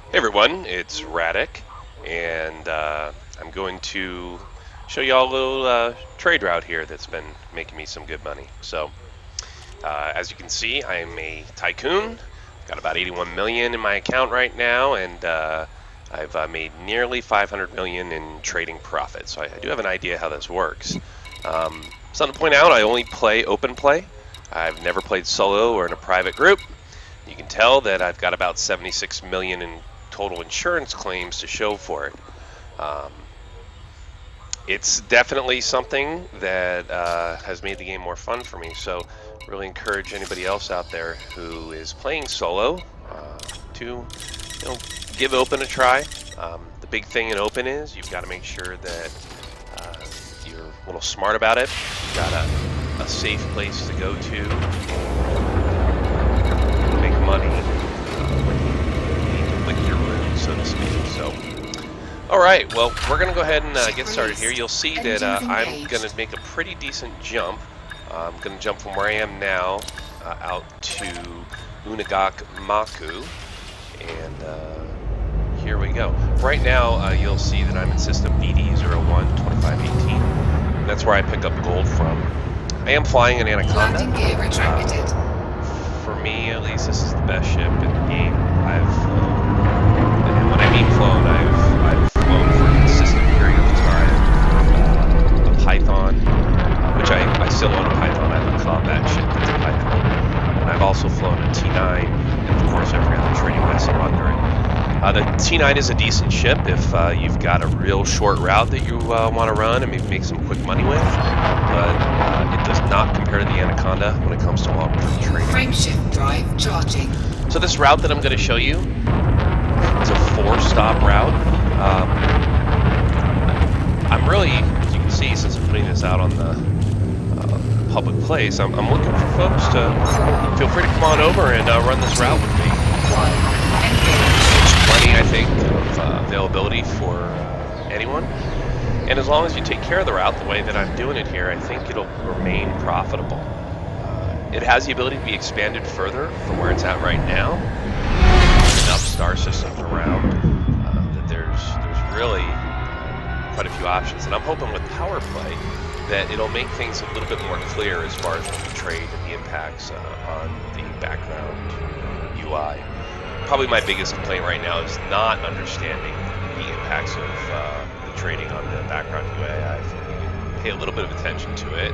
Hey everyone, it's Radek, and I'm going to show you all a little trade route here that's been making me some good money. So, as you can see, I'm a tycoon. Got about 81 million in my account right now, and I've made nearly 500 million in trading profit. So I do have an idea how this works. Something to point out: I only play open play. I've never played solo or in a private group. You can tell that I've got about 76 million in total insurance claims to show for it. Um, it's definitely something that has made the game more fun for me. So, really encourage anybody else out there who is playing solo to, give open a try. The big thing in open is you've got to make sure that uh, you're a little smart about it. You've got a safe place to go to make money when you need to lick your wounds, so to speak. So, all right, well, we're going to go ahead and get started here. You'll see that I'm going to make a pretty decent jump. I'm going to jump from where I am now out to Unagak Maku, and here we go. Right now, you'll see that I'm in system BD012518. That's where I pick up gold from. I am flying an Anaconda. Landing gear retracted. For me, at least, this is the best ship in the game. I've flown, and when I mean flown, I've flown for a consistent period of time. A Python, which I still own a Python. I have a combat ship that's a Python, and I've also flown a T9, and of course every other trading vessel under it. The T9 is a decent ship if you've got a real short route that you want to run and maybe make some quick money with, but it does not compare to the Anaconda when it comes to long-term trading. Frameshift drive charging. So this route that I'm going to show you is a 4-stop route. I'm really, as you can see, since I'm putting this out on the public place, I'm looking for folks to feel free to come on over and run this route with me. There's plenty, I think, of availability for anyone. And as long as you take care of the route the way that I'm doing it here, I think it'll remain profitable. It has the ability to be expanded further from where it's at right now. Enough star systems around that there's really quite a few options. And I'm hoping with power play that it'll make things a little bit more clear as far as when you trade and the impacts on the background UI. Probably my biggest complaint right now is not understanding the impacts of the trading on the background UI. I pay a little bit of attention to it.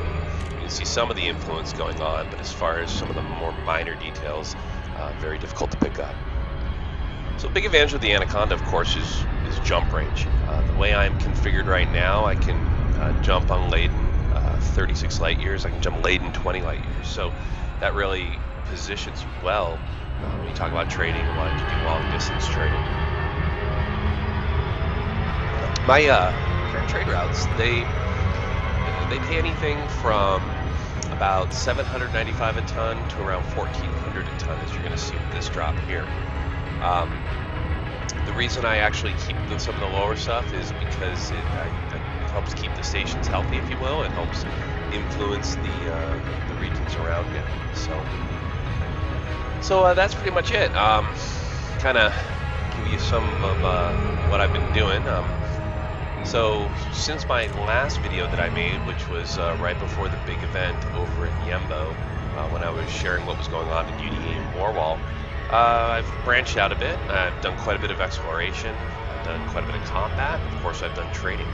You can see some of the influence going on, but as far as some of the more minor details, very difficult to pick up. So the big advantage of the Anaconda, of course, is jump range. The way I'm configured right now, I can jump on laden 36 light years. I can jump laden 20 light years. So that really positions you well when you talk about trading and wanting to do long distance trading. My current trade routes, they pay anything from about $795 a ton to around $1,400 a ton, as you're going to see with this drop here. The reason I actually keep some of the lower stuff is because it helps keep the stations healthy, if you will. It helps influence the regions around it. So that's pretty much it. Kind of give you some of what I've been doing. So since my last video that I made, which was right before the big event over in Yembo, when I was sharing what was going on in UDA and Warwall, I've branched out a bit. I've done quite a bit of exploration. I've done quite a bit of combat. Of course, I've done trading.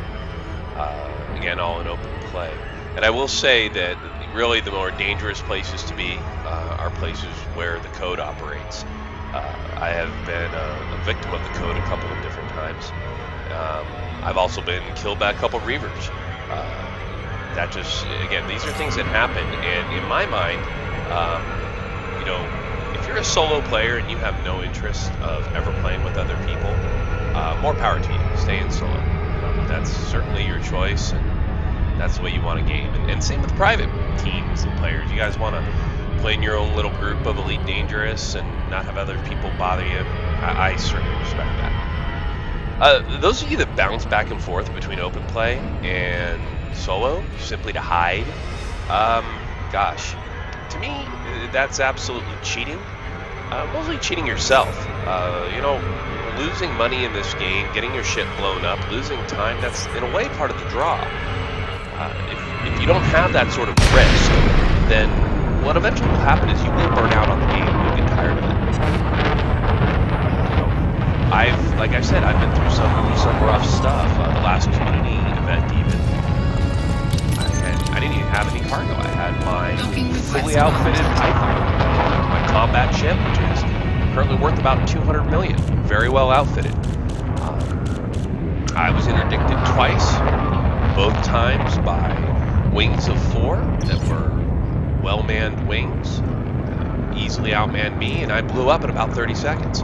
Again, all in open play. And I will say that really the more dangerous places to be are places where the code operates. I have been a victim of the code a couple of different times. I've also been killed by a couple of reavers. That just, again, these are things that happen. And in my mind, if you're a solo player and you have no interest of ever playing with other people, more power to you. Stay in solo. That's certainly your choice, and that's the way you want to game. And same with private teams and players. You guys want to play in your own little group of Elite Dangerous and not have other people bother you. I certainly respect that. Those of you that bounce back and forth between open play and solo simply to hide, gosh, to me, that's absolutely cheating. Mostly cheating yourself. losing money in this game, getting your ship blown up, losing time, that's in a way part of the draw. If you don't have that sort of risk, then what eventually will happen is you will burn out on the game. You'll get tired of it. Like I said, I've been through some rough stuff. The last community event, even I didn't even have any cargo. I had my fully outfitted Python, my combat ship, which is currently worth about 200 million. Very well outfitted. I was interdicted twice, both times by wings of 4 that were well-manned wings, easily outmanned me, and I blew up in about 30 seconds.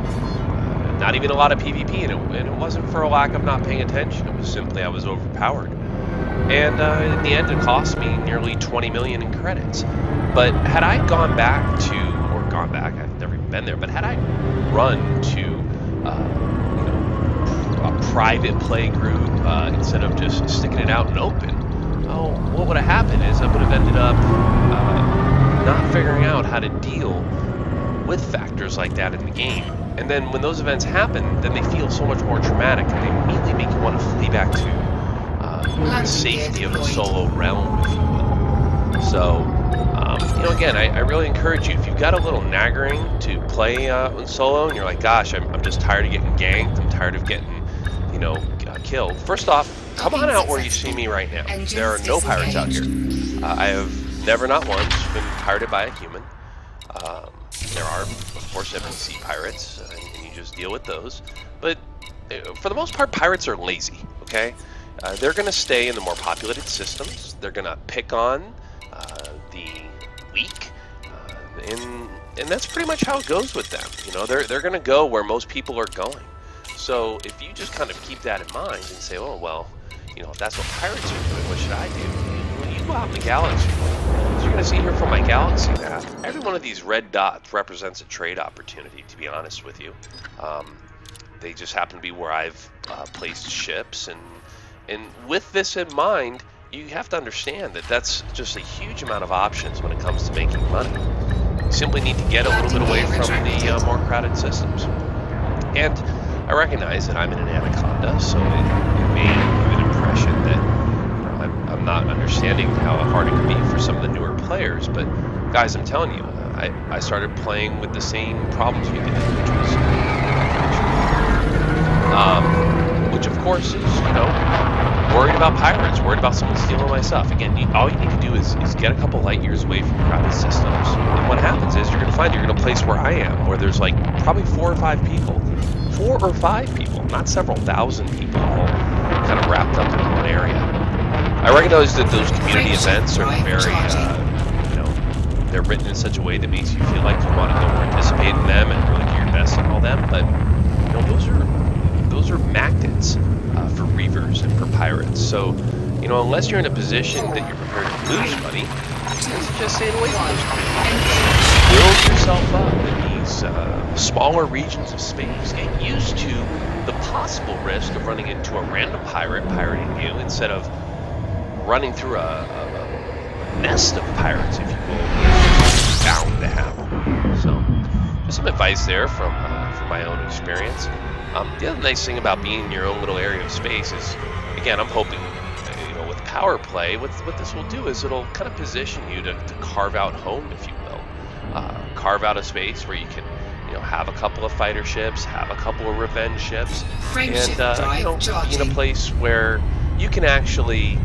Not even a lot of PvP, and it wasn't for a lack of not paying attention. It was simply I was overpowered. And in the end, it cost me nearly 20 million in credits. But had I gone back, I've never even been there, but had I run to a private play group instead of just sticking it out in open, what would have happened is I would have ended up not figuring out how to deal with factors like that in the game. And then when those events happen, then they feel so much more traumatic, and they immediately make you want to flee back to the safety of the solo realm, if you will. So, again, I really encourage you, if you've got a little nagging to play in solo, and you're like, gosh, I'm just tired of getting ganked, I'm tired of getting, killed. First off, come on out where you see me right now. There are no pirates out here. I have never, not once, been pirated by a human. There are, of course, NPC pirates, and you just deal with those. But for the most part, pirates are lazy, okay? They're going to stay in the more populated systems. They're going to pick on the weak, and that's pretty much how it goes with them. They're going to go where most people are going. So if you just kind of keep that in mind and say, oh, well, if that's what pirates are doing, what should I do? Well, you go out in the galaxy. As you're going to see here from my galaxy map, every one of these red dots represents a trade opportunity, to be honest with you. They just happen to be where I've placed ships, and with this in mind, you have to understand that that's just a huge amount of options when it comes to making money. You simply need to get a little bit away from the more crowded systems. And I recognize that I'm in an anaconda, so it may give an impression that I'm not understanding how hard it can be for some of the newer players. But guys, I'm telling you, I started playing with the same problems we did, which of course is, worried about pirates, worried about someone stealing my stuff. Again, all you need to do is get a couple light years away from crowded systems. And what happens is you're going to find you're in a place where I am, where there's like probably 4 or 5 people. 4 or 5 people, not several thousand people, all kind of wrapped up in one area. I recognize that those community events are very, they're written in such a way that makes you feel like you want to go participate in them and really do your best in all them. But those are magnets for reavers and for pirates. So, unless you're in a position that you're prepared to lose money, just stay away from those communities. Build yourself up in these smaller regions of space. Get used to the possible risk of running into a random pirate pirating you instead of running through a nest of pirates, if you will, is bound to happen. So, just some advice there from my own experience. The other nice thing about being in your own little area of space is, again, I'm hoping, with power play, what this will do is it'll kind of position you to carve out home, if you will. Carve out a space where you can, have a couple of fighter ships, have a couple of revenge ships, and be in a place where you can actually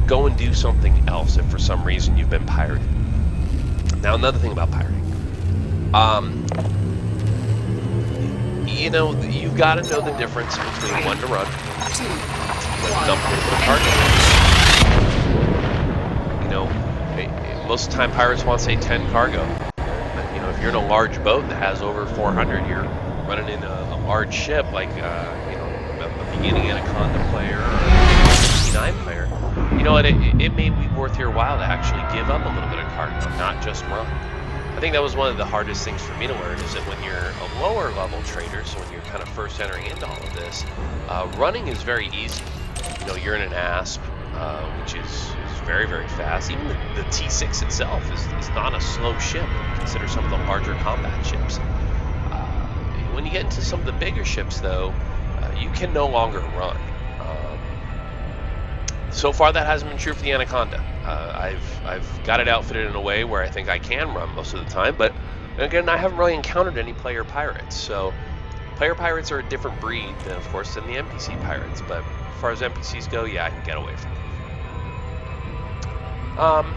go and do something else if for some reason you've been pirated. Now, another thing about pirating, you've got to know the difference between when to run, when to dump a little bit of cargo. Most of the time pirates want to say 10 cargo. But, if you're in a large boat that has over 400, you're running in a large ship like, a beginning Anaconda player or a 69 player. It may be worth your while to actually give up a little bit of cargo, not just run. I think that was one of the hardest things for me to learn, is that when you're a lower level trader, so when you're kind of first entering into all of this, running is very easy. You're in an ASP, which is very, very fast. Even the T6 itself is not a slow ship when you consider some of the larger combat ships. When when you get into some of the bigger ships, though, you can no longer run. So far, that hasn't been true for the Anaconda. I've got it outfitted in a way where I think I can run most of the time, but again, I haven't really encountered any player pirates. So player pirates are a different breed than, of course, than the NPC pirates. But as far as NPCs go, yeah, I can get away from them.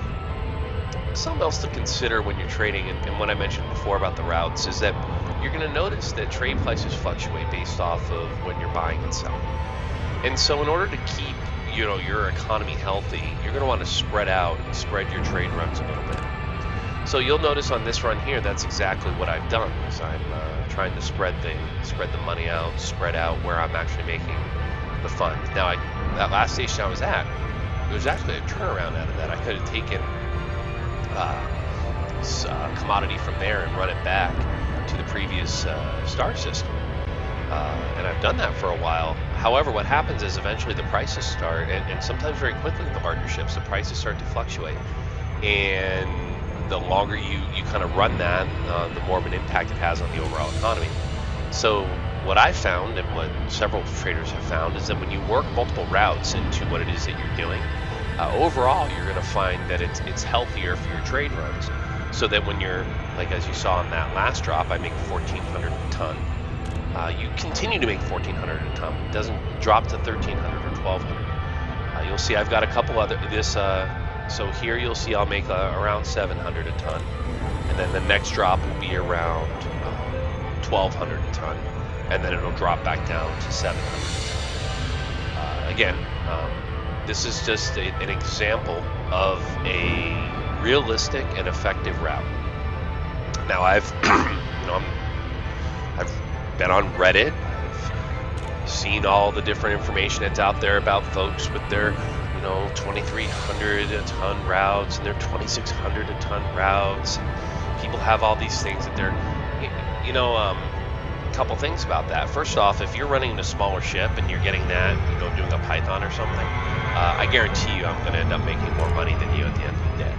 Something else to consider when you're trading, and what I mentioned before about the routes, is that you're going to notice that trade prices fluctuate based off of when you're buying and selling. And so in order to keep your economy healthy, you're going to want to spread your trade runs a little bit. So you'll notice on this run here, that's exactly what I've done. Is I'm trying to spread the money out, spread out where I'm actually making the funds. Now, that last station I was at, there was actually a turnaround out of that. I could have taken commodity from there and run it back to the previous star system. And I've done that for a while. However, what happens is eventually the prices start, and sometimes very quickly in the larger ships, the prices start to fluctuate. And the longer you kind of run that, the more of an impact it has on the overall economy. So what I found, and what several traders have found, is that when you work multiple routes into what it is that you're doing, overall you're going to find that it's healthier for your trade runs. So that when you're, like as you saw in that last drop, I make 1,400 a ton. You continue to make 1,400 a ton. It doesn't drop to 1,300 or 1,200. You'll see I've got a couple other so here you'll see I'll make around 700 a ton, and then the next drop will be around 1,200 a ton, and then it'll drop back down to 700 a ton. Again, this is just an example of a realistic and effective route. Now I've been on Reddit. I've seen all the different information that's out there about folks with their 2,300 a ton routes and their 2,600 a ton routes. People have all these things that they're, a couple things about that. First off, if you're running a smaller ship and you're getting that, doing a Python or something, I guarantee you I'm going to end up making more money than you at the end of the day.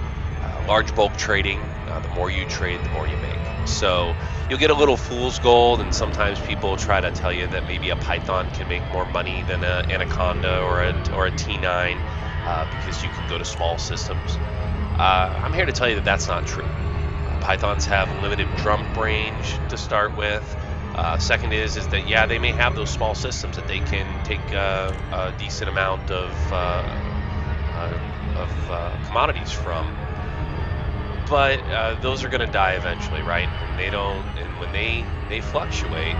Large bulk trading, the more you trade, the more you make. So you'll get a little fool's gold, and sometimes people try to tell you that maybe a Python can make more money than an Anaconda or a T9 because you can go to small systems. I'm here to tell you that that's not true. Pythons have limited jump range to start with. Second is that, yeah, they may have those small systems that they can take a decent amount of commodities from. But those are going to die eventually, right? And they don't. And when they fluctuate,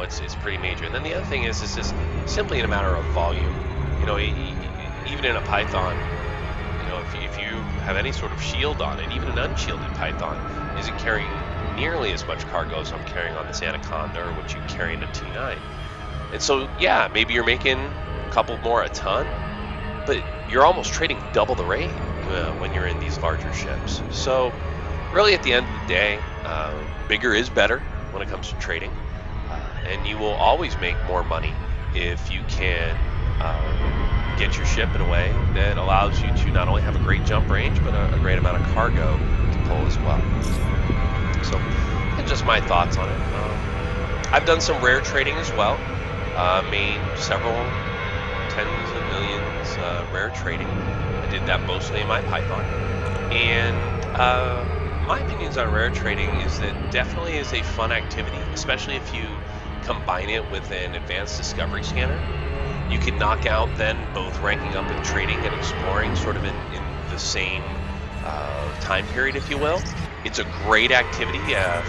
it's pretty major. And then the other thing is just simply in a matter of volume. Even in a Python, if you have any sort of shield on it, even an unshielded Python isn't carrying nearly as much cargo as I'm carrying on this Anaconda or what you carry in a T9. And so, yeah, maybe you're making a couple more a ton, but you're almost trading double the rate when you're in these larger ships. So really at the end of the day, bigger is better when it comes to trading, and you will always make more money if you can get your ship in a way that allows you to not only have a great jump range, but a great amount of cargo to pull as well. So that's just my thoughts on it. I've done some rare trading as well, made several tens of millions rare trading. I did that mostly in my Python. And my opinions on rare trading is that definitely is a fun activity, especially if you combine it with an advanced discovery scanner. You can knock out then both ranking up and trading and exploring sort of in the same time period, if you will. It's a great activity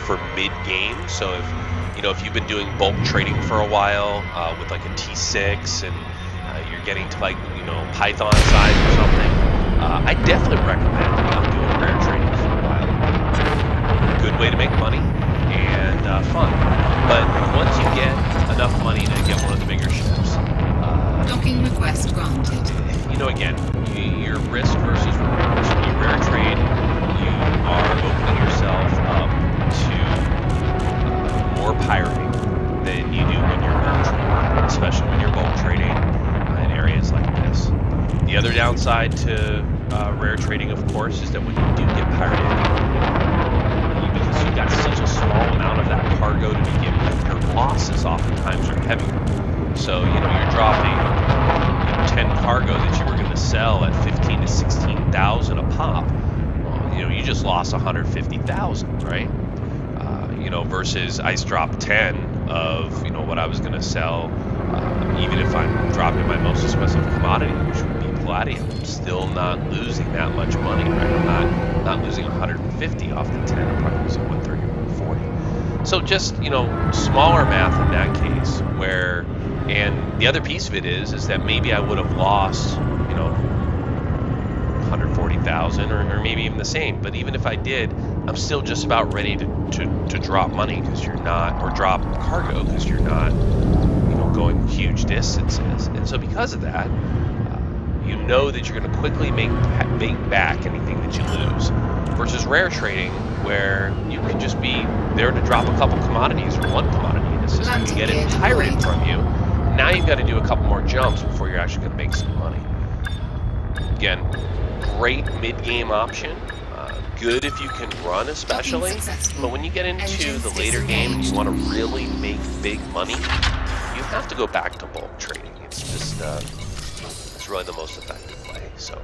for mid-game. So if you've been doing bulk trading for a while with like a T6 and you're getting to Python size or something, I definitely recommend doing rare trading for a while. Good way to make money and fun. But once you get enough money to get one of the bigger ships, docking request granted. Again, your risk versus reward. When you rare trade, you are opening yourself up to more pirating than you do when you're bulk trading, especially when you're bulk trading in areas like this. The other downside to rare trading, of course, is that when you do get pirated, you because you've got such a small amount of that cargo to begin with, your losses oftentimes are heavier. So, you're dropping 10 cargo that you were going to sell at 15 to 16,000 a pop. Well, you just lost 150,000, right? Versus ice drop 10 of, what I was going to sell, even if I'm dropping my most expensive commodity, which would be palladium, I'm still not losing that much money, right? I'm not losing 150 off the 10, I'm probably losing 130 or 140. So just, smaller math in that case where, and the other piece of it is that maybe I would have lost, 140,000 or maybe even the same. But even if I did, I'm still just about ready to drop money because you're not, or drop cargo because you're not, going huge distances. And so because of that, you know that you're going to quickly make back anything that you lose. Versus rare trading, where you can just be there to drop a couple commodities or one commodity in the system, you get it pirated from you. Now you've got to do a couple more jumps before you're actually going to make some money. Again, great mid-game option. Good if you can run, especially. But when you get into the later game and you want to really make big money, you have to go back to bulk trading. It's just it's really the most effective play. So,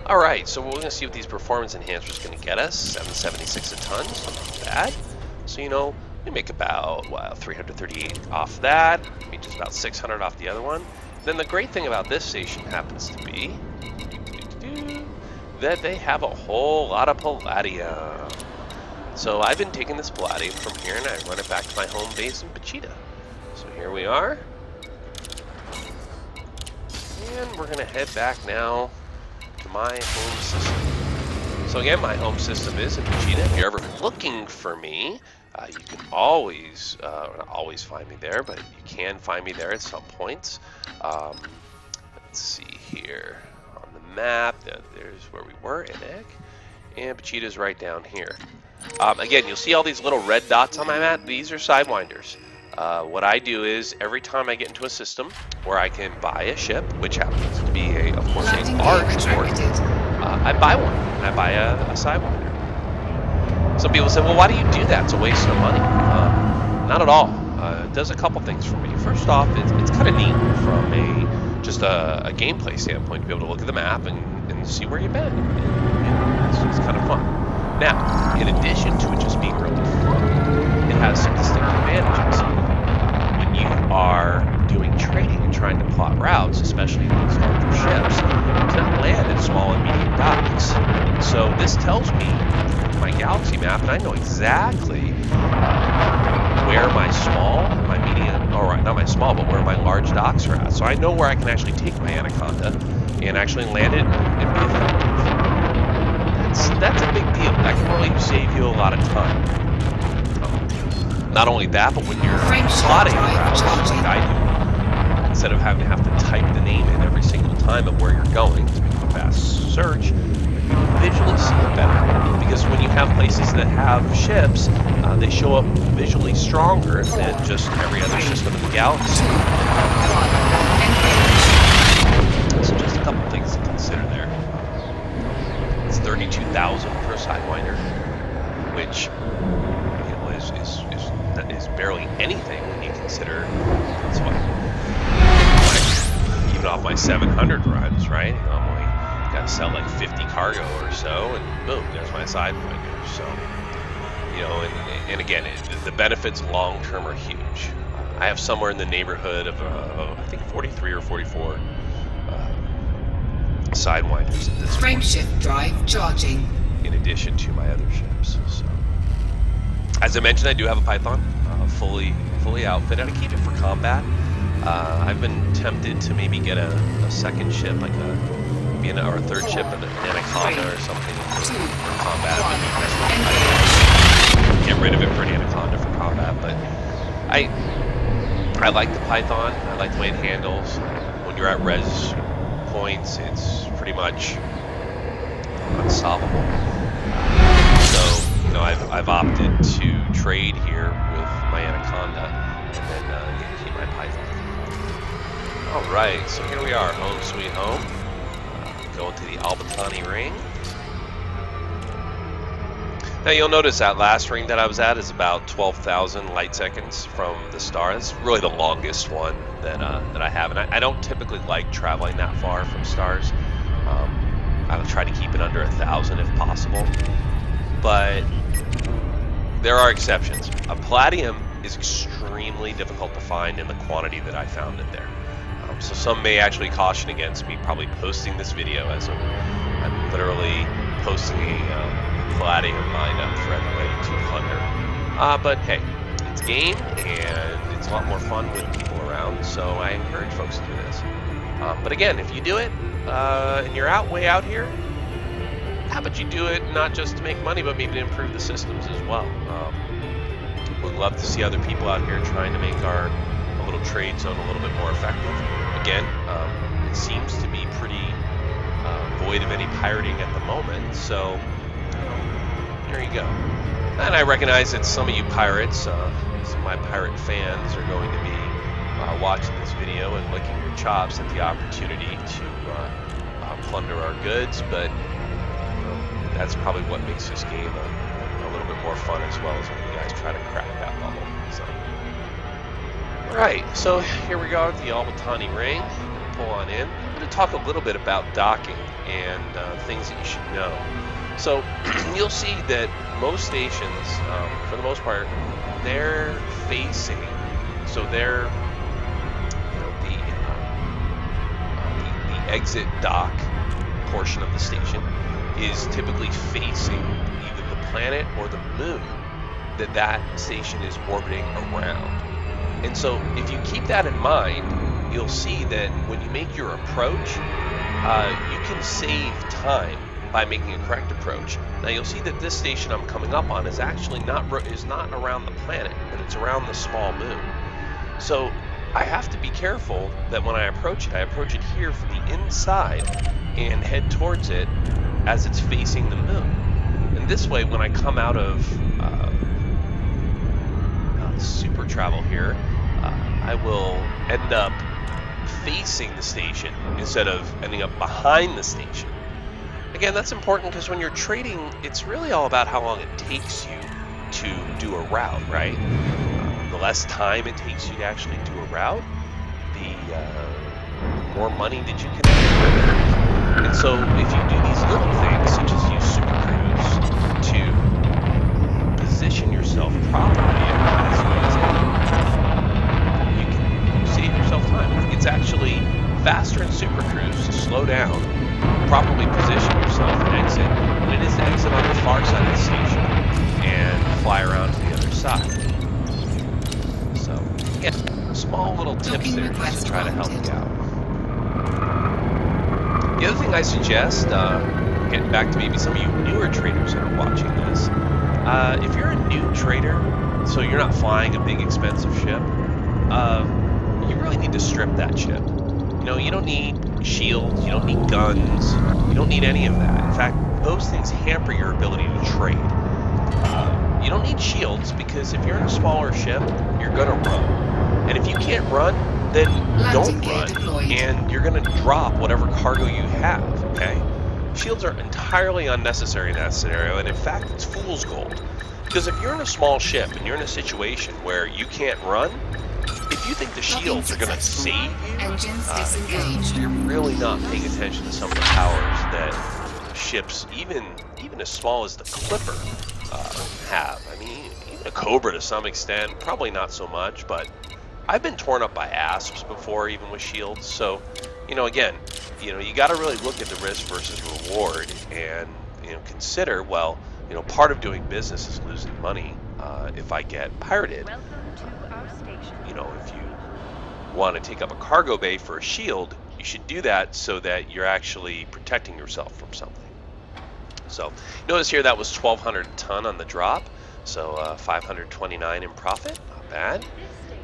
all right. So we're going to see what these performance enhancers are going to get us. 776 a ton, so not bad. So we make about 338 off that. Maybe just about 600 off the other one. Then the great thing about this station happens to be that they have a whole lot of palladium. So I've been taking this palladium from here and I run it back to my home base in Pachita. So here we are. And we're going to head back now to my home system. So again, my home system is in Pachita. If you're ever looking for me, you can always, not always find me there, but you can find me there at some points. Let's see here. Map, there's where we were in Egg, and Pachita's right down here. Again, you'll see all these little red dots on my map. These are sidewinders. What I do is every time I get into a system where I can buy a ship, which happens to be of course a large port, I buy one. I buy a sidewinder. Some people say, well, why do you do that? It's a waste of money. Not at all. It does a couple things for me. First off, it's kind of neat from just a gameplay standpoint to be able to look at the map and see where you've been. And it's kind of fun. Now, in addition to it just being really fun, it has some distinct advantages. When you are doing trading and trying to plot routes, especially in these larger ships, you cannot land in small and medium docks. So this tells me my galaxy map, and I know exactly where my small, my medium, or not my small, but where my large docks are at. So I know where I can actually take my Anaconda and actually land it and be effective. That's a big deal. That can really save you a lot of time. Not only that, but when you're plotting routes, like I do, instead of having to have to type the name in every single time of where you're going to do a fast search, you visually see it better. Because when you have places that have ships, they show up visually stronger than just every other system in the galaxy. So just a couple things to consider there. It's 32,000 per sidewinder, which is barely anything when you consider that's what even off my 700 runs, right? I'm only got to sell like 50 cargo or so, and boom, there's my sidewinder. So and again, the benefits long term are huge. I have somewhere in the neighborhood of I think 43 or 44 sidewinders at this point. Frameshift drive charging. In addition to my other ships. So, as I mentioned, I do have a Python, fully outfitted. I keep it for combat. I've been tempted to maybe get a second ship, like or a third ship, an Anaconda or something for combat. Get rid of it for an Anaconda for combat, but I like the Python. I like the way it handles. When you're at res points, it's pretty much unstoppable. So I've opted to trade here with my Anaconda and then keep my Python. All right, so here we are, home sweet home. Going to the Albatani ring. Now you'll notice that last ring that I was at is about 12,000 light seconds from the star. That's really the longest one that I have, and I don't typically like traveling that far from stars. I'll try to keep it under 1,000 if possible, but there are exceptions. A palladium is extremely difficult to find in the quantity that I found it there. So some may actually caution against me probably posting this video as I'm literally posting a palladium mine up for everybody to plunder. But hey, it's game and it's a lot more fun with people around, so I encourage folks to do this. But again, if you do it and you're way out here, how about you do it not just to make money, but maybe to improve the systems as well. Would love to see other people out here trying to make our little trade zone a little bit more effective. Again, it seems to be pretty void of any pirating at the moment, so there you go. And I recognize that some of you pirates, some of my pirate fans, are going to be watching this video and licking your chops at the opportunity to plunder our goods, but that's probably what makes this game a little bit more fun, as well as when you guys try to crack that bubble. So, alright, so here we go at the Albatani Ring. Pull on in. I'm going to talk a little bit about docking and things that you should know. So you'll see that most stations, for the most part, they're facing, so they're the exit dock portion of the station is typically facing either the planet or the moon that station is orbiting around. And so if you keep that in mind, you'll see that when you make your approach, you can save time by making a correct approach. Now you'll see that this station I'm coming up on is actually not around the planet, but it's around the small moon. So I have to be careful that when I approach it here from the inside and head towards it as it's facing the moon. And this way, when I come out of super travel here, I will end up facing the station instead of ending up behind the station. Again, that's important because when you're trading, it's really all about how long it takes you to do a route, right? The less time it takes you to actually do a route, the more money that you can earn. And so if you do these little things, such as use Super Cruise to position yourself properly as you exit, you can save yourself time. It's actually faster in Super Cruise to slow down, properly position yourself and exit, than it is to exit on the far side of the station and fly around to the other side. So, again, small little tips there just to try to help you out. The other thing I suggest, getting back to maybe some of you newer traders that are watching this, if you're a new trader, so you're not flying a big expensive ship, you really need to strip that ship. You know, you don't need shields, you don't need guns, you don't need any of that. In fact, those things hamper your ability to trade. You don't need shields because if you're in a smaller ship, you're gonna run. And if you can't run, then don't run, and you're gonna drop whatever cargo you have, okay? Shields are entirely unnecessary in that scenario, and in fact, it's fool's gold. Because if you're in a small ship and you're in a situation where you can't run, if you think the shields are going to save you, you're really not paying attention to some of the powers that ships, even as small as the Clipper, have. I mean, even a Cobra to some extent, probably not so much, but I've been torn up by asps before, even with shields. So, again, you got to really look at the risk versus reward and, consider, well, part of doing business is losing money if I get pirated. If you want to take up a cargo bay for a shield, you should do that so that you're actually protecting yourself from something. So notice here that was 1,200 a ton on the drop, so 529 in profit, not bad.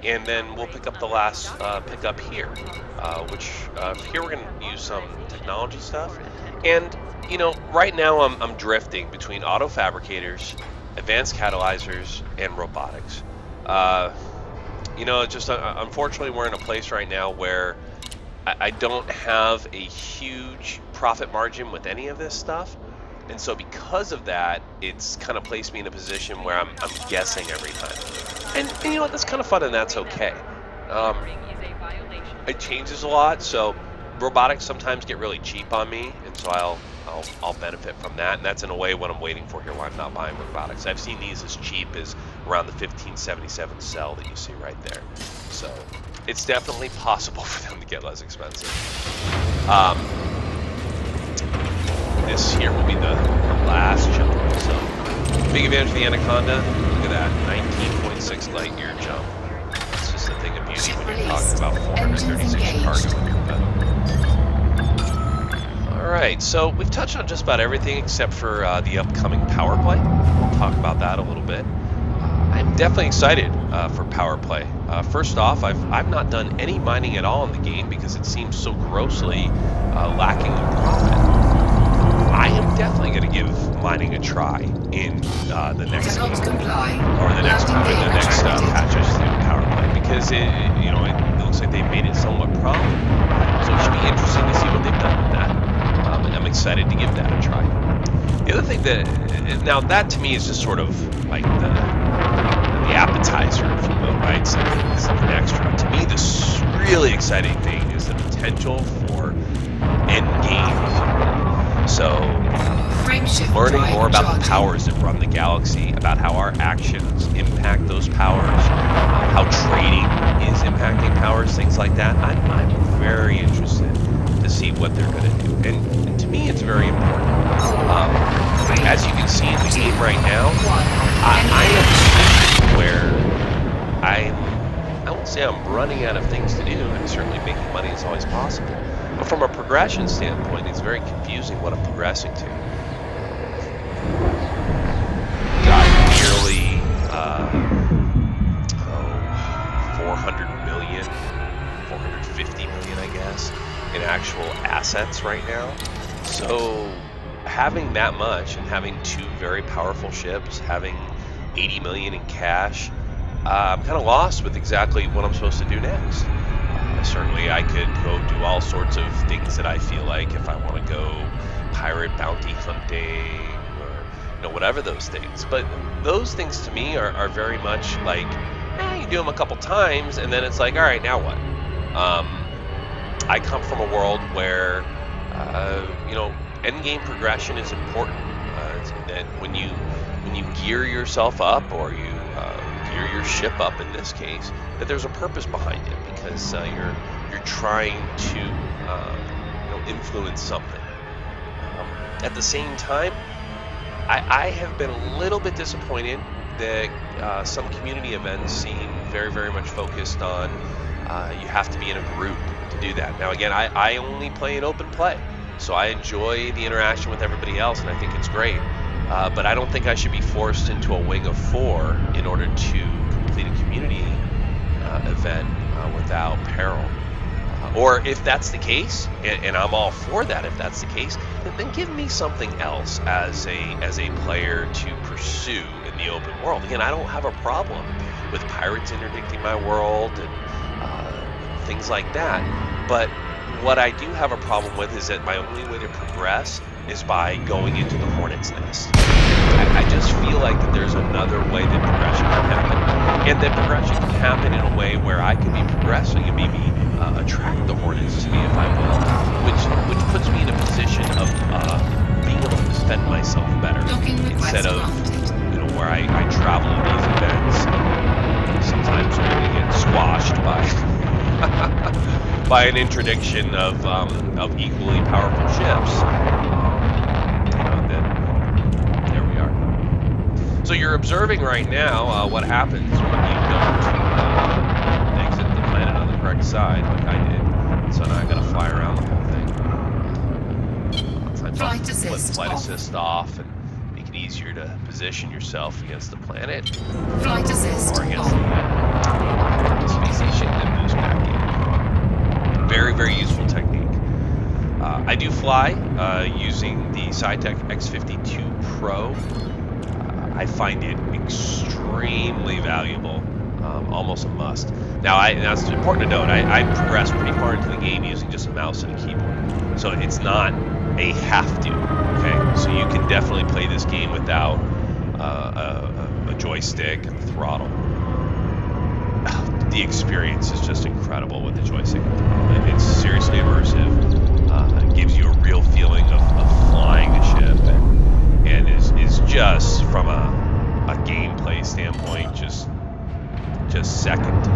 And then we'll pick up the last pickup here, which here we're going to use some technology stuff. And right now I'm drifting between auto fabricators, advanced catalyzers, and robotics. Just unfortunately we're in a place right now where I don't have a huge profit margin with any of this stuff. And so because of that, it's kind of placed me in a position where I'm guessing every time. And you know what? That's kind of fun, and that's okay. Um, it changes a lot, so robotics sometimes get really cheap on me, and so I'll benefit from that. And that's in a way what I'm waiting for here, why I'm not buying robotics. I've seen these as cheap as around the 1577 cell that you see right there. So it's definitely possible for them to get less expensive. This here will be the last jump. So big advantage of the Anaconda. Look at that, 19.6 light year jump. It's just a thing of beauty when you're talking about 436 cargo. All right, so we've touched on just about everything except for the upcoming power play. We'll talk about that a little bit. I'm definitely excited for power play. First off, I've not done any mining at all in the game because it seems so grossly lacking in profit. I am definitely going to give mining a try in the next game, or the next patch, I should say, power play, because it looks like they've made it somewhat profitable. So it should be interesting to see what they've done with that. And I'm excited to give that a try. The other thing now that to me is just sort of like the appetizer, if you will, right? Something extra. To me, this really exciting thing is the potential for Endgame. So, learning more about the powers that run the galaxy, about how our actions impact those powers, how trading is impacting powers, things like that. I'm very interested to see what they're going to do. And to me, it's very important. As you can see in the game right now, I am where I won't say I'm running out of things to do. I'm certainly making money as always possible. But from a progression standpoint, it's very confusing what I'm progressing to. Got nearly 400 million, 450 million, I guess, in actual assets right now. So having that much and having two very powerful ships, having 80 million in cash, I'm kind of lost with exactly what I'm supposed to do next. Certainly I could go do all sorts of things that I feel like, if I want to go pirate bounty hunting or whatever those things. But those things to me are very much like, you do them a couple times and then it's like, all right, now what? I come from a world where endgame progression is important. That when you gear yourself up, or you gear your ship up in this case, that there's a purpose behind it, because you're trying to influence something. At the same time, I have been a little bit disappointed that some community events seem very, very much focused on you have to be in a group to do that. Now again, I only play in open play, so I enjoy the interaction with everybody else, and I think it's great. But I don't think I should be forced into a wing of 4 in order to complete a community event without peril. Or if that's the case, and I'm all for that, if that's the case, then give me something else as a player to pursue in the open world. Again, I don't have a problem with pirates interdicting my world and things like that. But what I do have a problem with is that my only way to progress is by going into the hornet's nest. I just feel like that there's another way that progression can happen, and that progression can happen in a way where I can be progressing and maybe attract the hornets to me, if I will, which puts me in a position of being able to defend myself better, instead of where I travel to these events, sometimes only get squashed by by an interdiction of equally powerful ships. There we are. So you're observing right now what happens when you don't exit the planet on the correct side, like I did. So now I gotta fly around the whole thing. Flight assist off, and make it easier to position yourself against the planet. Flight assist or against the space station, then moves back in. Very, very useful technique. I do fly using the Sci-Tech X52 Pro. I find it extremely valuable, almost a must. Now it's important to note, I progressed pretty far into the game using just a mouse and a keyboard. So it's not a have to, okay? So you can definitely play this game without a joystick and the throttle. The experience is just incredible with the joystick and throttle. It's seriously immersive. It gives you a real feeling of flying the ship, and is just from a gameplay standpoint just second.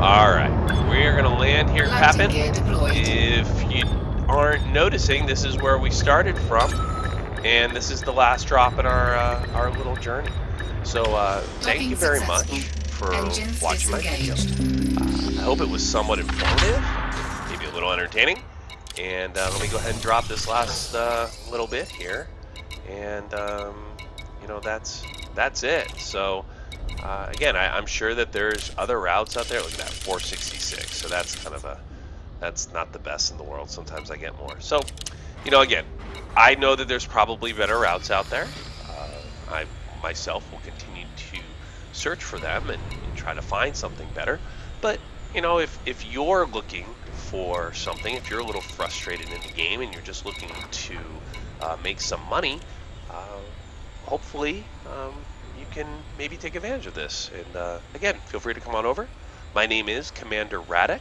All right, we're gonna land here, Landing Papin. gear deployed. If you aren't noticing, this is where we started from, and this is the last drop in our little journey. So thank Docking you very successful. much for Engines watching my video. disengaged. I hope it was somewhat informative, maybe a little entertaining. And let me go ahead and drop this last little bit here, and that's it. So again, I'm sure that there's other routes out there. Look at that, 466. So that's not the best in the world. Sometimes I get more. So again, I know that there's probably better routes out there. I myself will continue to search for them and try to find something better. But if you're looking for something, if you're a little frustrated in the game and you're just looking to make some money, hopefully you can maybe take advantage of this. And again, feel free to come on over. My name is Commander Radek,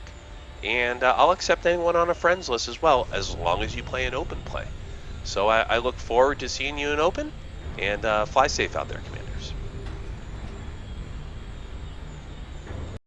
and I'll accept anyone on a friends list as well, as long as you play an open play. So I look forward to seeing you in open, and fly safe out there, Commander.